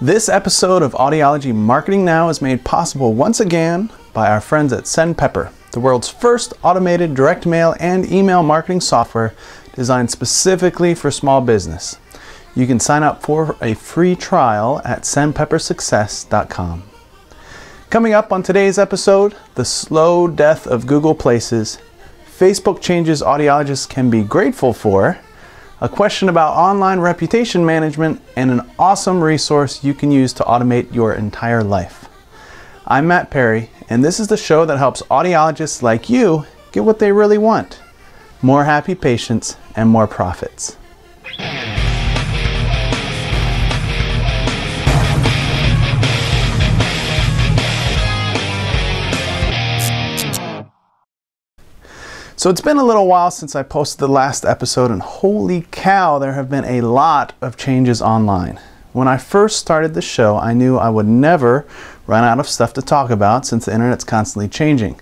This episode of Audiology Marketing Now is made possible once again by our friends at SendPepper, the world's first automated direct mail and email marketing software designed specifically for small business. You can sign up for a free trial at sendpeppersuccess.com. Coming up on today's episode, the slow death of Google Places, Facebook changes audiologists can be grateful for, a question about online reputation management, and an awesome resource you can use to automate your entire life. I'm Matt Perry, and this is the show that helps audiologists like you get what they really want: more happy patients and more profits. So it's been a little while since I posted the last episode, and holy cow, there have been a lot of changes online. When I first started the show, I knew I would never run out of stuff to talk about since the internet's constantly changing.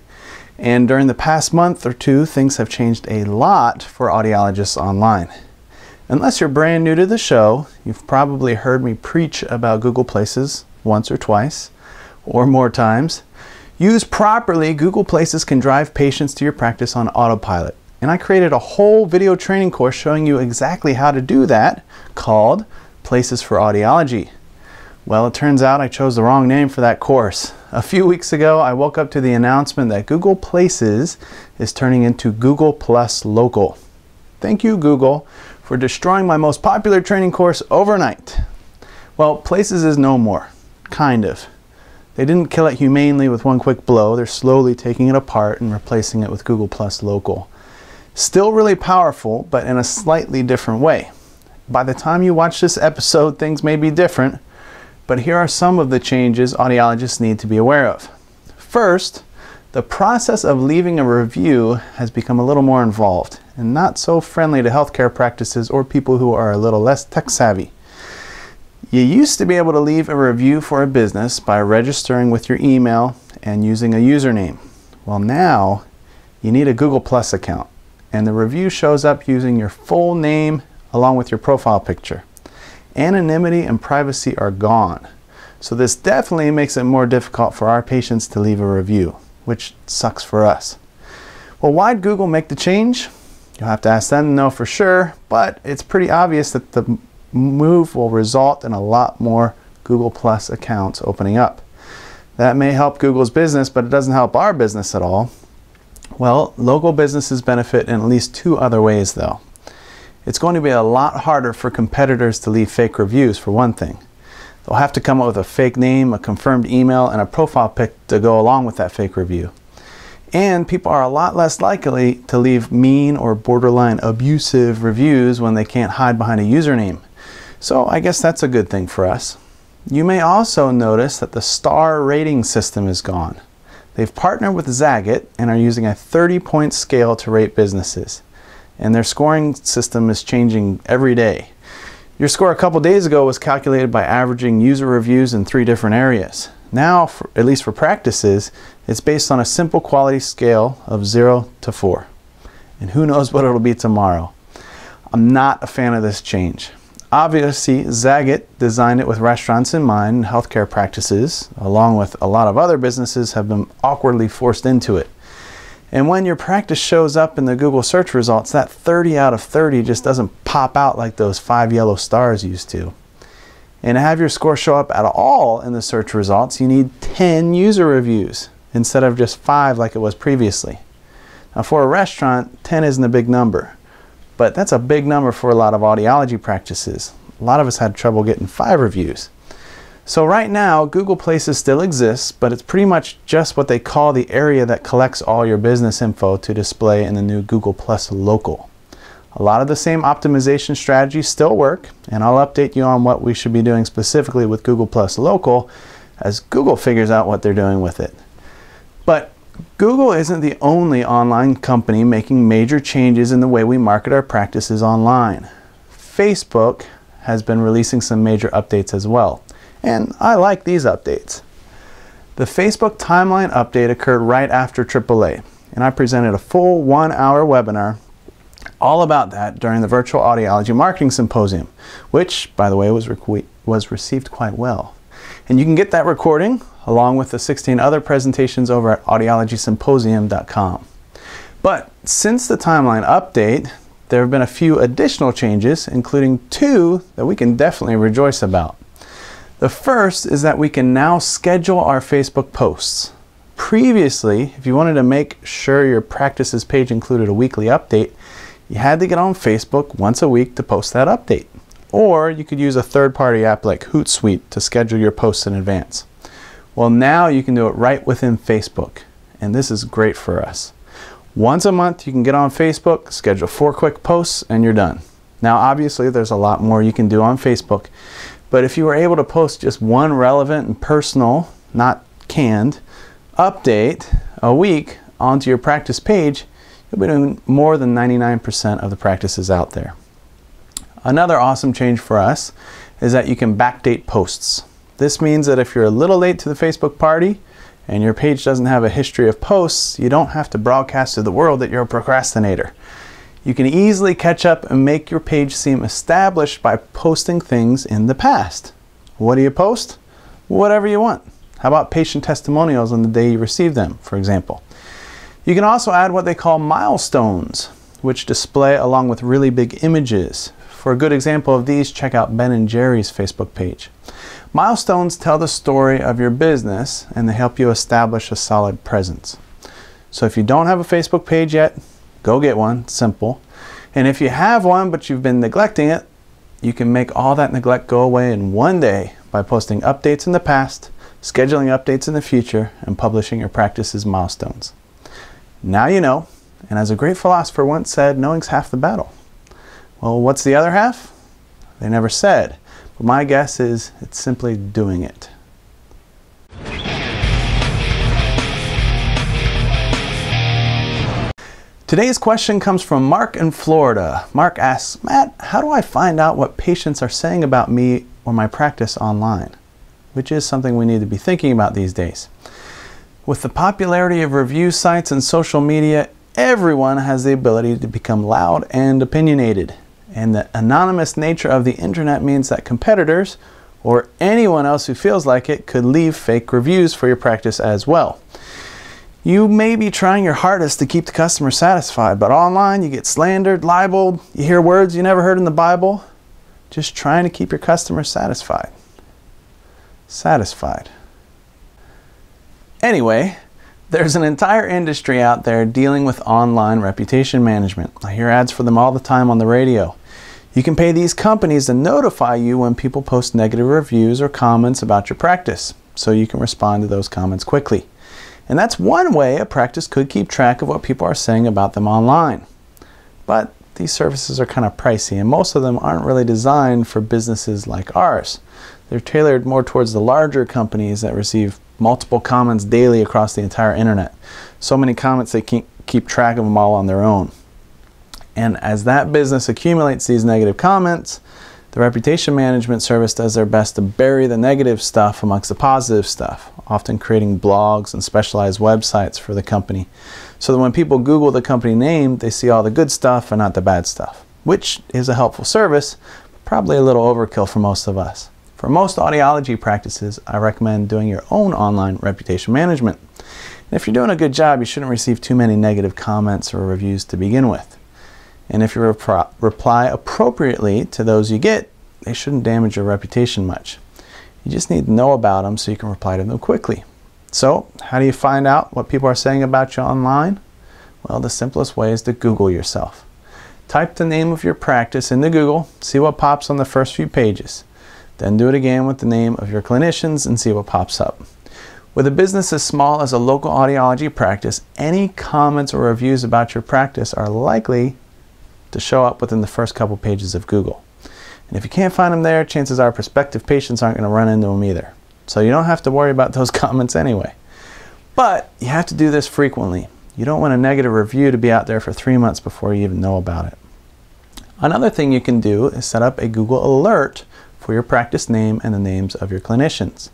And during the past month or two, things have changed a lot for audiologists online. Unless you're brand new to the show, you've probably heard me preach about Google Places once or twice, or more times. Used properly, Google Places can drive patients to your practice on autopilot. And I created a whole video training course showing you exactly how to do that, called Places for Audiology. Well, it turns out I chose the wrong name for that course. A few weeks ago, I woke up to the announcement that Google Places is turning into Google Plus Local. Thank you, Google, for destroying my most popular training course overnight. Well, Places is no more. Kind of. They didn't kill it humanely with one quick blow. They're slowly taking it apart and replacing it with Google Plus Local. Still really powerful, but in a slightly different way. By the time you watch this episode, things may be different, but here are some of the changes audiologists need to be aware of. First, the process of leaving a review has become a little more involved and not so friendly to healthcare practices or people who are a little less tech savvy. You used to be able to leave a review for a business by registering with your email and using a username. Well, now you need a Google Plus account, and the review shows up using your full name along with your profile picture. Anonymity and privacy are gone. So this definitely makes it more difficult for our patients to leave a review, which sucks for us. Well, why'd Google make the change? You'll have to ask them to know for sure, but it's pretty obvious that the move will result in a lot more Google Plus accounts opening up. That may help Google's business, but it doesn't help our business at all. Well, local businesses benefit in at least two other ways though. It's going to be a lot harder for competitors to leave fake reviews, for one thing. They'll have to come up with a fake name, a confirmed email, and a profile pic to go along with that fake review. And people are a lot less likely to leave mean or borderline abusive reviews when they can't hide behind a username. So I guess that's a good thing for us. You may also notice that the star rating system is gone. They've partnered with Zagat and are using a 30-point scale to rate businesses. And their scoring system is changing every day. Your score a couple days ago was calculated by averaging user reviews in 3 different areas. Now, at least for practices, it's based on a simple quality scale of 0 to 4. And who knows what it'll be tomorrow. I'm not a fan of this change. Obviously, Zagat designed it with restaurants in mind, and healthcare practices, along with a lot of other businesses, have been awkwardly forced into it. And when your practice shows up in the Google search results, that 30 out of 30 just doesn't pop out like those 5 yellow stars used to. And to have your score show up at all in the search results, you need 10 user reviews instead of just 5 like it was previously. Now for a restaurant, 10 isn't a big number. But that's a big number for a lot of audiology practices. A lot of us had trouble getting 5 reviews. So right now, Google Places still exists, but it's pretty much just what they call the area that collects all your business info to display in the new Google Plus Local. A lot of the same optimization strategies still work, and I'll update you on what we should be doing specifically with Google Plus Local as Google figures out what they're doing with it. But Google isn't the only online company making major changes in the way we market our practices online. Facebook has been releasing some major updates as well, and I like these updates. The Facebook timeline update occurred right after AAA, and I presented a full 1-hour webinar all about that during the virtual Audiology Marketing Symposium, which, by the way, was was received quite well. And you can get that recording along with the 16 other presentations over at audiologysymposium.com. But since the timeline update, there have been a few additional changes, including 2 that we can definitely rejoice about. The first is that we can now schedule our Facebook posts. Previously, if you wanted to make sure your practice's page included a weekly update, you had to get on Facebook once a week to post that update. Or you could use a third-party app like Hootsuite to schedule your posts in advance. Well, now you can do it right within Facebook, and this is great for us. Once a month, you can get on Facebook, schedule 4 quick posts, and you're done. Now, obviously, there's a lot more you can do on Facebook, but if you were able to post just one relevant and personal, not canned, update a week onto your practice page, you'll be doing more than 99% of the practices out there. Another awesome change for us is that you can backdate posts. This means that if you're a little late to the Facebook party and your page doesn't have a history of posts, you don't have to broadcast to the world that you're a procrastinator. You can easily catch up and make your page seem established by posting things in the past. What do you post? Whatever you want. How about patient testimonials on the day you receive them, for example? You can also add what they call milestones, which display along with really big images. For a good example of these, check out Ben & Jerry's Facebook page. Milestones tell the story of your business and they help you establish a solid presence. So if you don't have a Facebook page yet, go get one, simple. And if you have one but you've been neglecting it, you can make all that neglect go away in one day by posting updates in the past, scheduling updates in the future, and publishing your practice's milestones. Now you know, and as a great philosopher once said, knowing's half the battle. Well, what's the other half? They never said, but my guess is it's simply doing it. Today's question comes from Mark in Florida. Mark asks, Matt, how do I find out what patients are saying about me or my practice online? Which is something we need to be thinking about these days. With the popularity of review sites and social media, everyone has the ability to become loud and opinionated. And the anonymous nature of the internet means that competitors, or anyone else who feels like it, could leave fake reviews for your practice as well. You may be trying your hardest to keep the customer satisfied, but online you get slandered, libeled, you hear words you never heard in the Bible. Just trying to keep your customers satisfied. Anyway, there's an entire industry out there dealing with online reputation management. I hear ads for them all the time on the radio. You can pay these companies to notify you when people post negative reviews or comments about your practice, so you can respond to those comments quickly. And that's one way a practice could keep track of what people are saying about them online. But these services are kind of pricey, and most of them aren't really designed for businesses like ours. They're tailored more towards the larger companies that receive multiple comments daily across the entire internet. So many comments they can't keep track of them all on their own. And as that business accumulates these negative comments, the reputation management service does their best to bury the negative stuff amongst the positive stuff, often creating blogs and specialized websites for the company, so that when people Google the company name, they see all the good stuff and not the bad stuff, which is a helpful service, but probably a little overkill for most of us. For most audiology practices, I recommend doing your own online reputation management. And if you're doing a good job, you shouldn't receive too many negative comments or reviews to begin with. And if you reply appropriately to those you get, they shouldn't damage your reputation much. You just need to know about them so you can reply to them quickly. So, how do you find out what people are saying about you online? Well, the simplest way is to Google yourself. Type the name of your practice into Google, see what pops on the first few pages. Then do it again with the name of your clinicians and see what pops up. With a business as small as a local audiology practice, any comments or reviews about your practice are likely to show up within the first couple pages of Google. And if you can't find them there, chances are prospective patients aren't going to run into them either. So you don't have to worry about those comments anyway. But you have to do this frequently. You don't want a negative review to be out there for 3 months before you even know about it. Another thing you can do is set up a Google alert for your practice name and the names of your clinicians.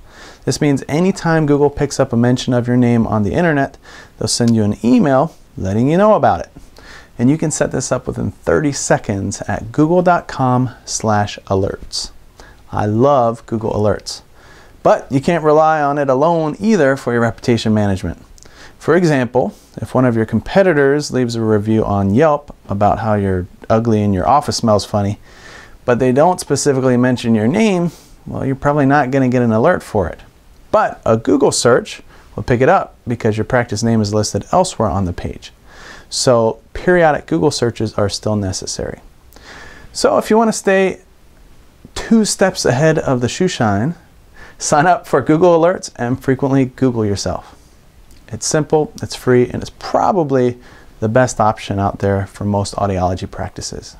This means anytime Google picks up a mention of your name on the internet, they'll send you an email letting you know about it. And you can set this up within 30 seconds at google.com/alerts. I love Google Alerts. But you can't rely on it alone either for your reputation management. For example, if one of your competitors leaves a review on Yelp about how you're ugly and your office smells funny, but they don't specifically mention your name, well, you're probably not going to get an alert for it. But a Google search will pick it up because your practice name is listed elsewhere on the page. So periodic Google searches are still necessary. So if you want to stay 2 steps ahead of the shoe shine, sign up for Google Alerts and frequently Google yourself. It's simple, it's free, and it's probably the best option out there for most audiology practices.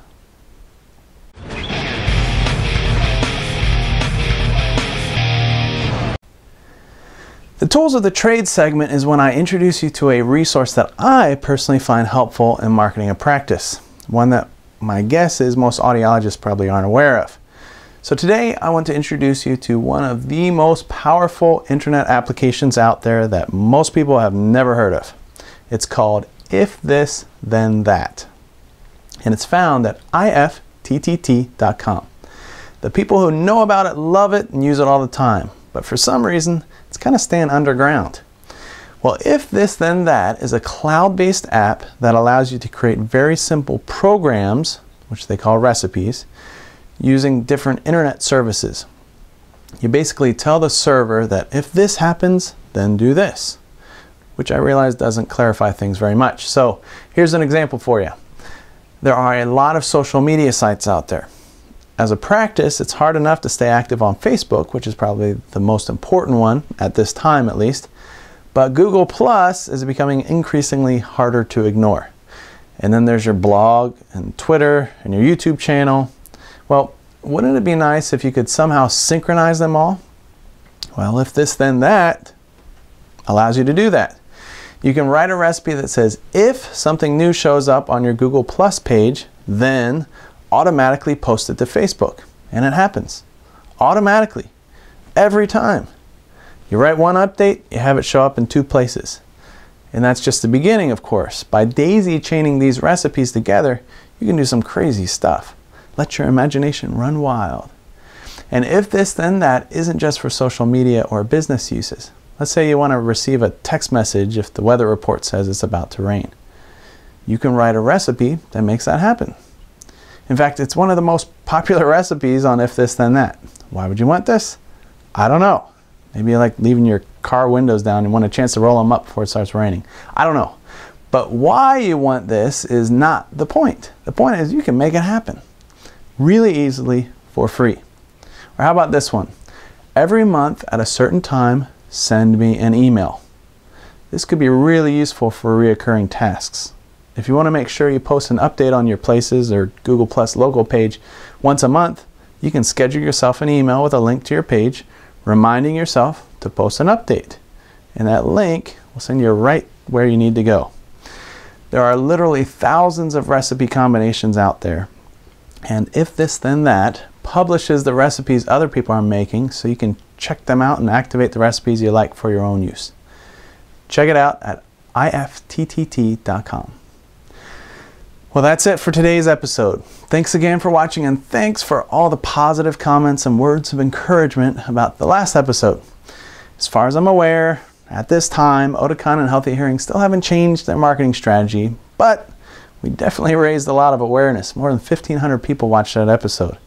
The Tools of the Trade segment is when I introduce you to a resource that I personally find helpful in marketing a practice. One that my guess is most audiologists probably aren't aware of. So today I want to introduce you to one of the most powerful internet applications out there that most people have never heard of. It's called If This Then That, and it's found at ifttt.com. The people who know about it love it and use it all the time, but for some reason it's kind of staying underground. Well, If This Then That is a cloud-based app that allows you to create very simple programs, which they call recipes, using different internet services. You basically tell the server that if this happens, then do this, which I realize doesn't clarify things very much. So here's an example for you. There are a lot of social media sites out there. As a practice, it's hard enough to stay active on Facebook, which is probably the most important one at this time at least, but Google Plus is becoming increasingly harder to ignore. And then there's your blog and Twitter and your YouTube channel. Well, wouldn't it be nice if you could somehow synchronize them all? Well, If This Then That allows you to do that. You can write a recipe that says, if something new shows up on your Google Plus page, then automatically post it to Facebook. And it happens. Automatically. Every time. You write one update, you have it show up in 2 places. And that's just the beginning, of course. By daisy chaining these recipes together, you can do some crazy stuff. Let your imagination run wild. And If This Then That isn't just for social media or business uses. Let's say you want to receive a text message if the weather report says it's about to rain. You can write a recipe that makes that happen. In fact, it's one of the most popular recipes on If This Then That. Why would you want this? I don't know. Maybe you like leaving your car windows down and want a chance to roll them up before it starts raining. I don't know. But why you want this is not the point. The point is you can make it happen really easily for free. Or how about this one? Every month at a certain time, send me an email. This could be really useful for reoccurring tasks. If you want to make sure you post an update on your Places or Google Plus local page once a month, you can schedule yourself an email with a link to your page, reminding yourself to post an update. And that link will send you right where you need to go. There are literally thousands of recipe combinations out there. And If This Then That publishes the recipes other people are making so you can check them out and activate the recipes you like for your own use. Check it out at ifttt.com. Well, that's it for today's episode. Thanks again for watching, and thanks for all the positive comments and words of encouragement about the last episode. As far as I'm aware, at this time, Oticon and Healthy Hearing still haven't changed their marketing strategy, but we definitely raised a lot of awareness. More than 1,500 people watched that episode.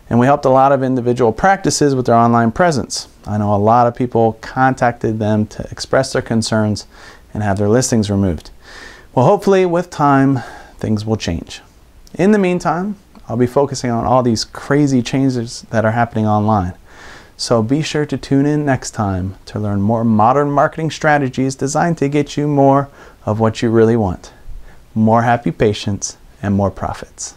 And we helped a lot of individual practices with their online presence. I know a lot of people contacted them to express their concerns and have their listings removed. Well, hopefully with time, things will change. In the meantime, I'll be focusing on all these crazy changes that are happening online. So be sure to tune in next time to learn more modern marketing strategies designed to get you more of what you really want. More happy patients and more profits.